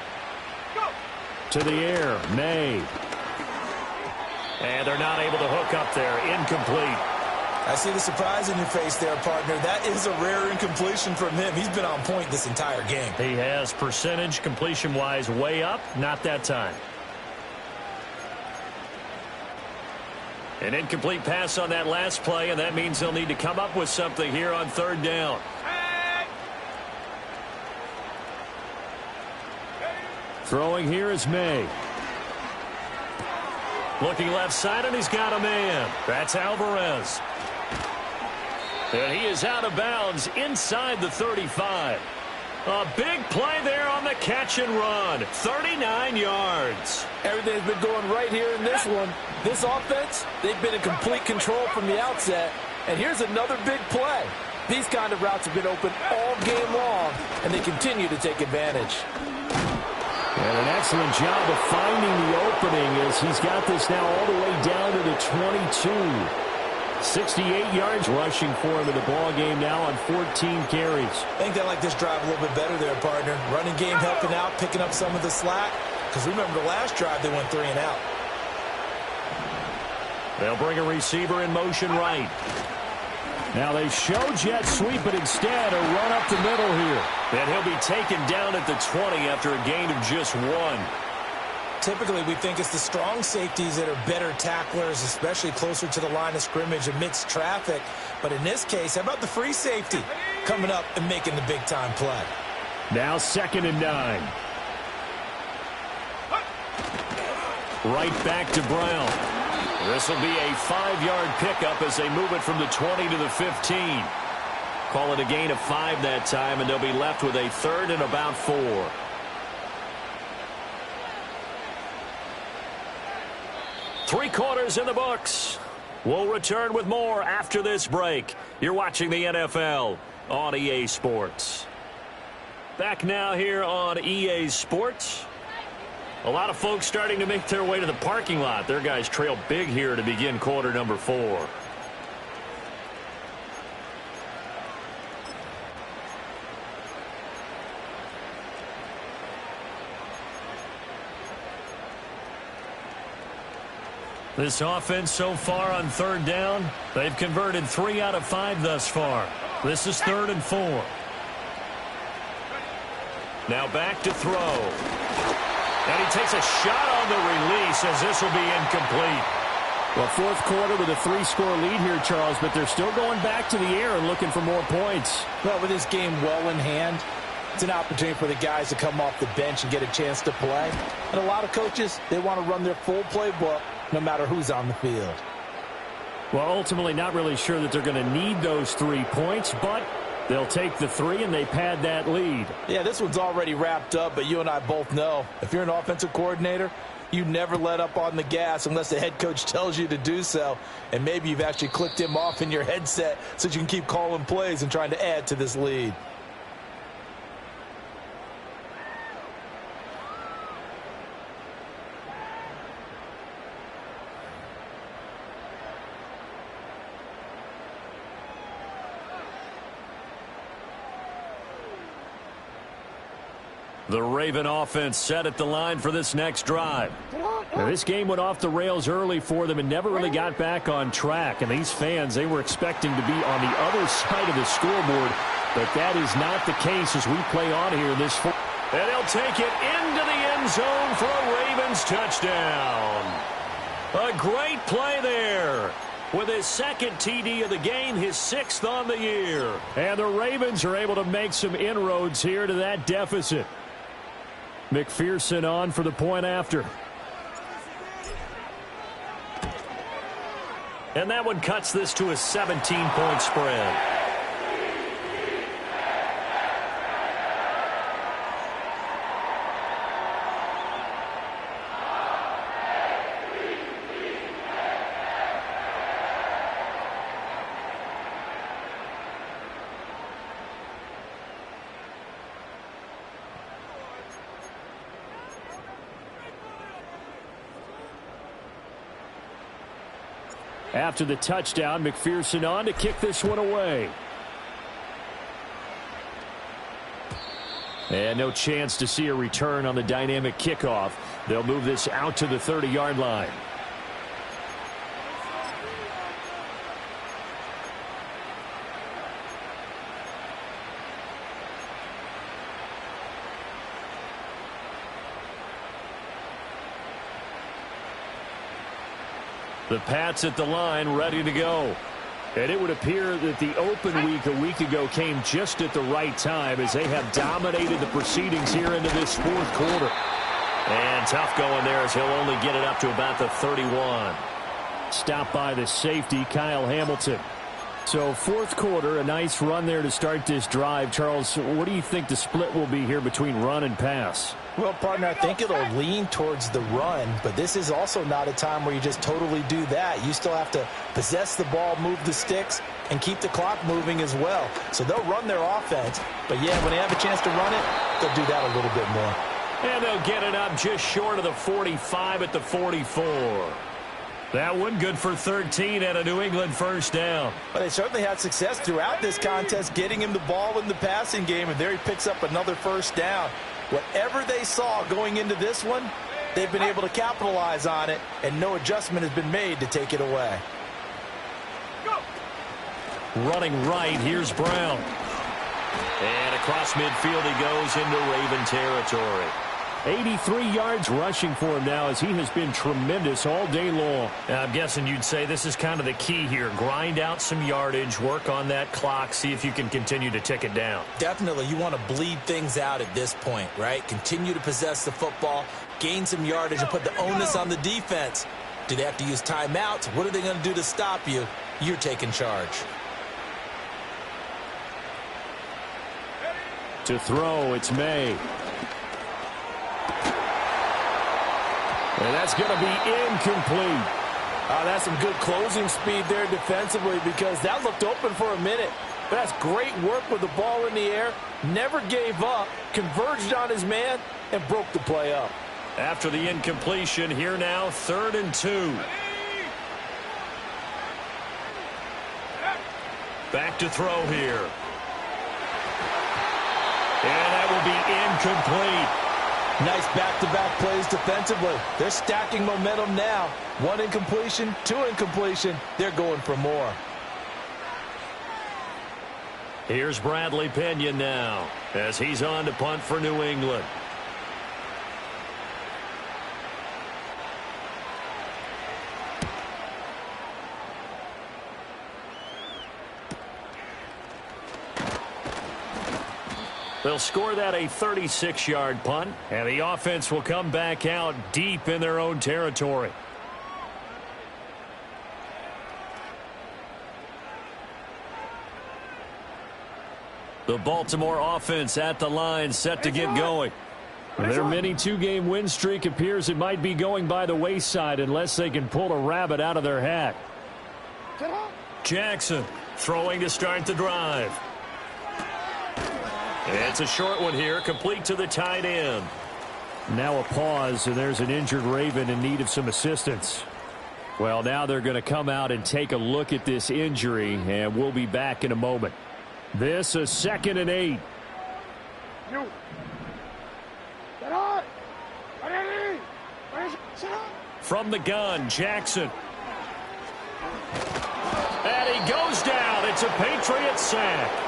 [SPEAKER 1] To the air, May.
[SPEAKER 2] And they're not able to hook up there. Incomplete.
[SPEAKER 3] I see the surprise in your face there, partner. That is a rare incompletion from him. He's been on point this entire game.
[SPEAKER 2] He has percentage completion-wise way up. Not that time. An incomplete pass on that last play, and that means they'll need to come up with something here on 3rd down.
[SPEAKER 1] Throwing here is May.
[SPEAKER 2] Looking left side, and he's got a man. That's Alvarez. And he is out of bounds inside the 35. A big play there on the catch and run. 39 yards.
[SPEAKER 3] Everything's been going right here in this one. This offense, they've been in complete control from the outset. And here's another big play. These kind of routes have been open all game long, and they continue to take advantage.
[SPEAKER 1] And an excellent job of finding the opening as he's got this now all the way down to the 22. 68 yards rushing for him in the ball game now on 14 carries.
[SPEAKER 3] I think they like this drive a little bit better there, partner. Running game helping out, picking up some of the slack. Because remember the last drive they went 3 and out.
[SPEAKER 2] They'll bring a receiver in motion right.
[SPEAKER 1] Now they show jet sweep, but instead a run up the middle here.
[SPEAKER 2] And he'll be taken down at the 20 after a gain of just 1.
[SPEAKER 3] Typically, we think it's the strong safeties that are better tacklers, especially closer to the line of scrimmage amidst traffic. But in this case, how about the free safety coming up and making the big-time play?
[SPEAKER 1] Now 2nd and 9.
[SPEAKER 2] Right back to Brown. This will be a 5-yard pickup as they move it from the 20 to the 15. Call it a gain of 5 that time, and they'll be left with a 3rd and about 4. Three quarters in the books. We'll return with more after this break. You're watching the NFL on EA Sports. Back now here on EA Sports. A lot of folks starting to make their way to the parking lot. Their guys trail big here to begin quarter number 4. This offense so far on 3rd down, they've converted 3 out of 5 thus far. This is 3rd and 4. Now back to throw. And he takes a shot on the release as this will be incomplete.
[SPEAKER 1] Well, 4th quarter with a 3-score lead here, Charles, but they're still going back to the air and looking for more points.
[SPEAKER 3] Well, with this game well in hand, it's an opportunity for the guys to come off the bench and get a chance to play. And a lot of coaches, they want to run their full playbook no matter who's on the field.
[SPEAKER 1] Well, ultimately not really sure that they're going to need those 3 points, but they'll take the 3 and they pad that lead.
[SPEAKER 3] Yeah, this one's already wrapped up, but you and I both know if you're an offensive coordinator, you never let up on the gas unless the head coach tells you to do so. And maybe you've actually clicked him off in your headset so you can keep calling plays and trying to add to this lead.
[SPEAKER 2] The Raven offense set at the line for this next drive.
[SPEAKER 1] Now, this game went off the rails early for them and never really got back on track. And these fans, they were expecting to be on the other side of the scoreboard, but that is not the case as we play on here in this fourth.
[SPEAKER 2] And they'll take it into the end zone for a Ravens touchdown. A great play there. With his second TD of the game, his 6th on the year.
[SPEAKER 1] And the Ravens are able to make some inroads here to that deficit. McPherson on for the point after.
[SPEAKER 2] And that one cuts this to a 17-point spread.
[SPEAKER 1] After the touchdown, McPherson on to kick this one away. And no chance to see a return on the dynamic kickoff. They'll move this out to the 30-yard line. The Pats at the line, ready to go. And it would appear that the open week a week ago came just at the right time as they have dominated the proceedings here into this fourth quarter.
[SPEAKER 2] And tough going there as he'll only get it up to about the 31.
[SPEAKER 1] Stopped by the safety, Kyle Hamilton. So fourth quarter, a nice run there to start this drive. Charles, what do you think the split will be here between run and pass?
[SPEAKER 3] Well, partner, I think it'll lean towards the run, but this is also not a time where you just totally do that. You still have to possess the ball, move the sticks, and keep the clock moving as well. So they'll run their offense, but yeah, when they have a chance to run it, they'll do that a little bit more.
[SPEAKER 2] And they'll get it up just short of the 45 at the 44. That one good for 13 and a New England first down.
[SPEAKER 3] But they certainly had success throughout this contest getting him the ball in the passing game, and there he picks up another first down. Whatever they saw going into this one, they've been able to capitalize on it, and no adjustment has been made to take it away.
[SPEAKER 2] Running right, here's Brown. And across midfield he goes into Raven territory.
[SPEAKER 1] 83 yards rushing for him now as he has been tremendous all day long.
[SPEAKER 2] Now, I'm guessing you'd say this is kind of the key here. Grind out some yardage, work on that clock, see if you can continue to tick it down.
[SPEAKER 3] Definitely, you want to bleed things out at this point, right? Continue to possess the football, gain some yardage, and put the onus on the defense. Do they have to use timeouts? What are they going to do to stop you? You're taking charge.
[SPEAKER 1] To throw, it's May. And that's going to be incomplete.
[SPEAKER 3] That's some good closing speed there defensively because that looked open for a minute. But that's great work with the ball in the air. Never gave up, converged on his man, and broke the play up.
[SPEAKER 2] After the incompletion, here now, 3rd and 2. Back to throw here. And that will be incomplete.
[SPEAKER 3] Nice back-to-back plays defensively. They're stacking momentum now. 1 incompletion, 2 incompletion. They're going for more.
[SPEAKER 2] Here's Bradley Pinion now as he's on to punt for New England. They'll score that a 36-yard punt, and the offense will come back out deep in their own territory. The Baltimore offense at the line set to get going.
[SPEAKER 1] Their mini 2-game win streak appears it might be going by the wayside unless they can pull a rabbit out of their hat.
[SPEAKER 2] Jackson throwing to start the drive. It's a short one here, complete to the tight end.
[SPEAKER 1] Now a pause, and there's an injured Raven in need of some assistance. Well, now they're going to come out and take a look at this injury, and we'll be back in a moment. This a 2nd and 8. From the gun, Jackson. And he goes down. It's a Patriots sack.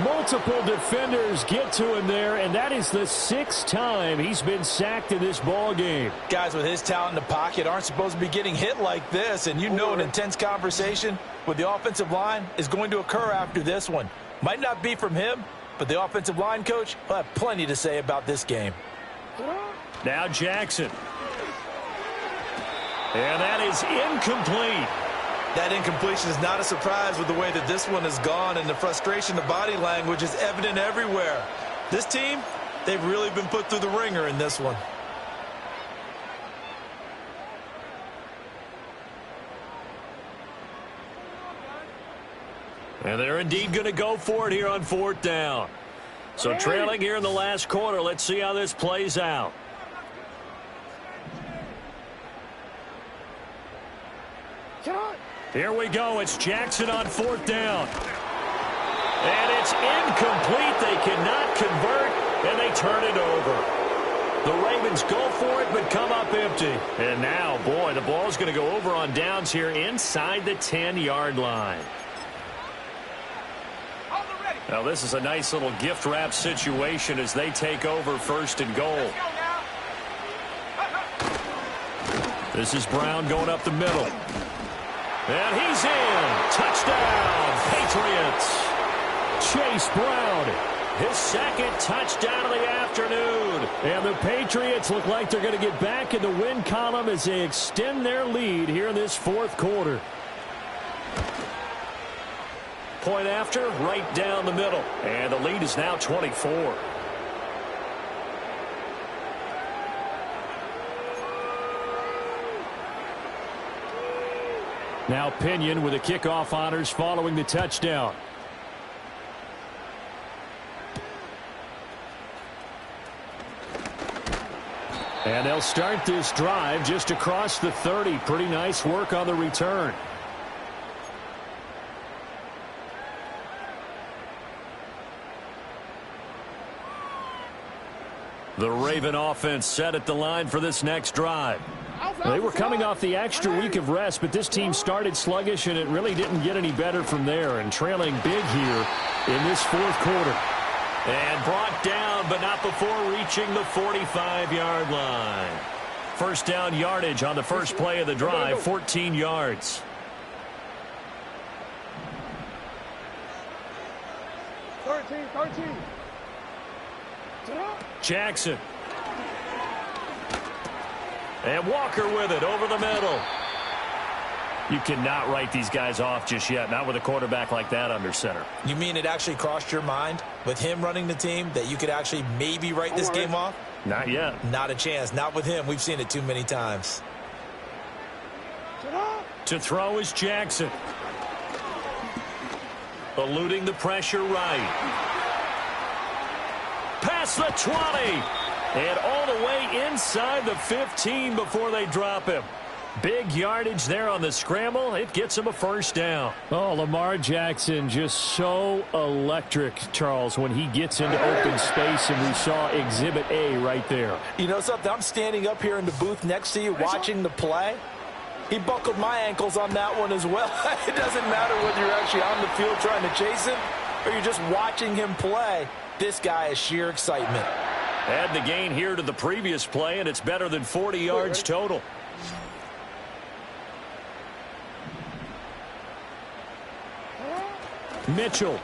[SPEAKER 1] Multiple defenders get to him there, and that is the 6th time he's been sacked in this ball game.
[SPEAKER 3] Guys with his talent in the pocket aren't supposed to be getting hit like this, and you know an intense conversation with the offensive line is going to occur after this one. Might not be from him, but the offensive line coach will have plenty to say about this game.
[SPEAKER 1] Now Jackson. And that is incomplete.
[SPEAKER 3] That incompletion is not a surprise with the way that this one has gone, and the frustration, the body language is evident everywhere. This team, they've really been put through the ringer in this one.
[SPEAKER 1] And they're indeed going to go for it here on 4th down. So trailing here in the last quarter. Let's see how this plays out. Here we go. It's Jackson on 4th down. And it's incomplete. They cannot convert, and they turn it over. The Ravens go for it, but come up empty. And now, boy, the ball's going to go over on downs here inside the 10-yard line. Now, this is a nice little gift wrap situation as they take over 1st and goal. This is Brown going up the middle. And he's in. Touchdown, Patriots. Chase Brown, his 2nd touchdown of the afternoon. And the Patriots look like they're going to get back in the win column as they extend their lead here in this 4th quarter. Point after, right down the middle. And the lead is now 24. Now Pinion with the kickoff honors following the touchdown. And they'll start this drive just across the 30. Pretty nice work on the return. The Raven offense set at the line for this next drive. They were coming off the extra week of rest, but this team started sluggish, and it really didn't get any better from there, and trailing big here in this 4th quarter. And brought down, but not before reaching the 45-yard line. 1st down yardage on the first play of the drive, 14 yards. Jackson. And Walker with it over the middle. You cannot write these guys off just yet, not with a quarterback like that under center.
[SPEAKER 3] You mean it actually crossed your mind with him running the team that you could actually maybe write this game off?
[SPEAKER 1] Not yet.
[SPEAKER 3] Not a chance. Not with him. We've seen it too many times.
[SPEAKER 1] To throw is Jackson. Eluding the pressure right. Past the 20. And all the way inside the 15 before they drop him. Big yardage there on the scramble. It gets him a 1st down. Oh, Lamar Jackson just so electric, Charles, when he gets into open space, and we saw Exhibit A right there.
[SPEAKER 3] You know something? I'm standing up here in the booth next to you watching the play. He buckled my ankles on that one as well. It doesn't matter whether you're actually on the field trying to chase him or you're just watching him play. This guy is sheer excitement.
[SPEAKER 1] Add the gain here to the previous play, and it's better than 40 yards total. Mitchell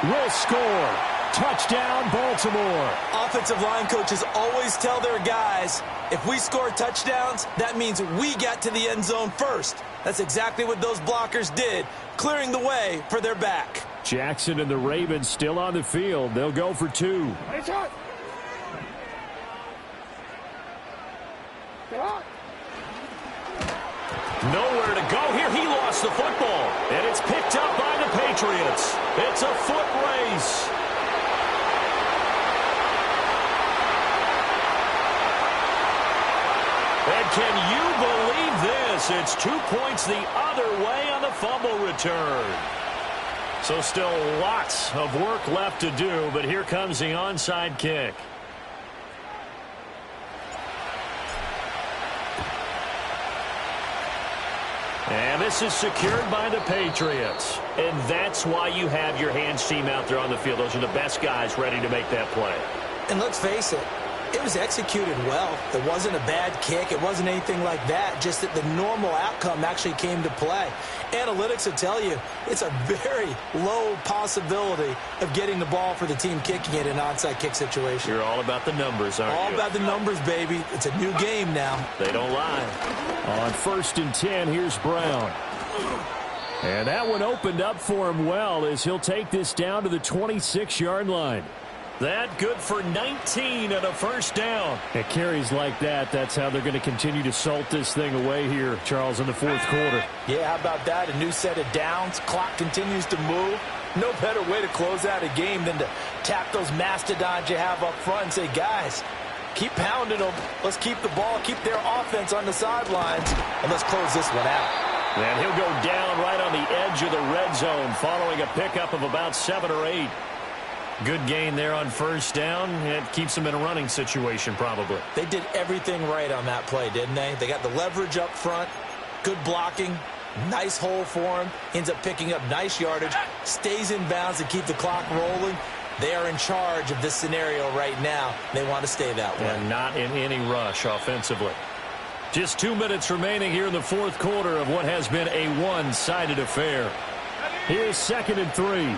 [SPEAKER 1] will score. Touchdown, Baltimore.
[SPEAKER 3] Offensive line coaches always tell their guys, if we score touchdowns, that means we got to the end zone first. That's exactly what those blockers did, clearing the way for their back.
[SPEAKER 1] Jackson and the Ravens still on the field. They'll go for 2. Nowhere to go here. He lost the football, and it's picked up by the Patriots. It's a foot race. And can you believe this? It's 2 points the other way on the fumble return. So still lots of work left to do, but here comes the onside kick.
[SPEAKER 2] This is secured by the Patriots. And that's why you have your hands team out there on the field. Those are the best guys ready to make that play.
[SPEAKER 3] And let's face it, it was executed well. It wasn't a bad kick. It wasn't anything like that. Just that the normal outcome actually came to play. Analytics will tell you it's a very low possibility of getting the ball for the team kicking it in an onside kick situation.
[SPEAKER 2] You're all about the numbers, aren't you?
[SPEAKER 3] All about the numbers, baby. It's a new game now.
[SPEAKER 2] They don't lie.
[SPEAKER 1] On 1st and 10, here's Brown. And that one opened up for him well as he'll take this down to the 26-yard line.
[SPEAKER 2] That good for 19 and a first down.
[SPEAKER 1] At carries like that, that's how they're going to continue to salt this thing away here, Charles, in the 4th quarter.
[SPEAKER 3] Yeah, how about that? A new set of downs. Clock continues to move. No better way to close out a game than to tap those mastodons you have up front and say, guys, keep pounding them. Let's keep the ball, keep their offense on the sidelines, and let's close this one out.
[SPEAKER 2] And he'll go down right on the edge of the red zone following a pickup of about 7 or 8. Good gain there on first down. It keeps them in a running situation probably.
[SPEAKER 3] They did everything right on that play, didn't they? They got the leverage up front, good blocking, nice hole for him, ends up picking up nice yardage, stays in bounds to keep the clock rolling. They are in charge of this scenario right now. They want to stay that way.
[SPEAKER 2] And not in any rush offensively. Just 2 minutes remaining here in the 4th quarter of what has been a one-sided affair.
[SPEAKER 1] Here's 2nd and 3.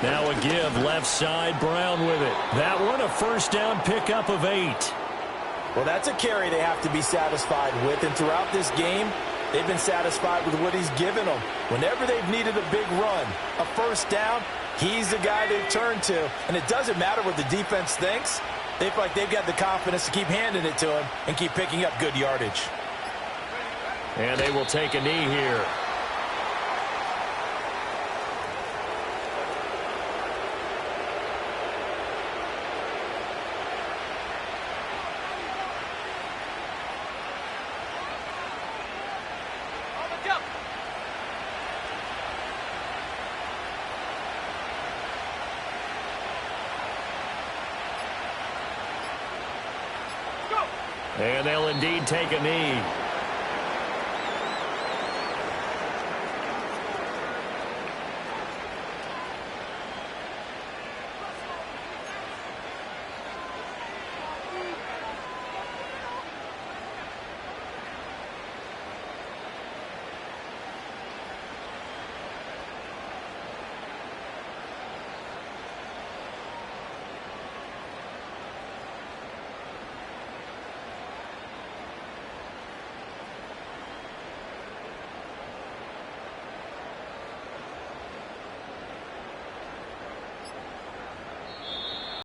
[SPEAKER 1] Now a give, left side, Brown with it. That one a first down pickup of 8.
[SPEAKER 3] Well, that's a carry they have to be satisfied with, and throughout this game, they've been satisfied with what he's given them. Whenever they've needed a big run, a first down, he's the guy they've turned to, and it doesn't matter what the defense thinks. They feel like they've got the confidence to keep handing it to him and keep picking up good yardage.
[SPEAKER 2] And they will take a knee here. And they'll indeed take a knee.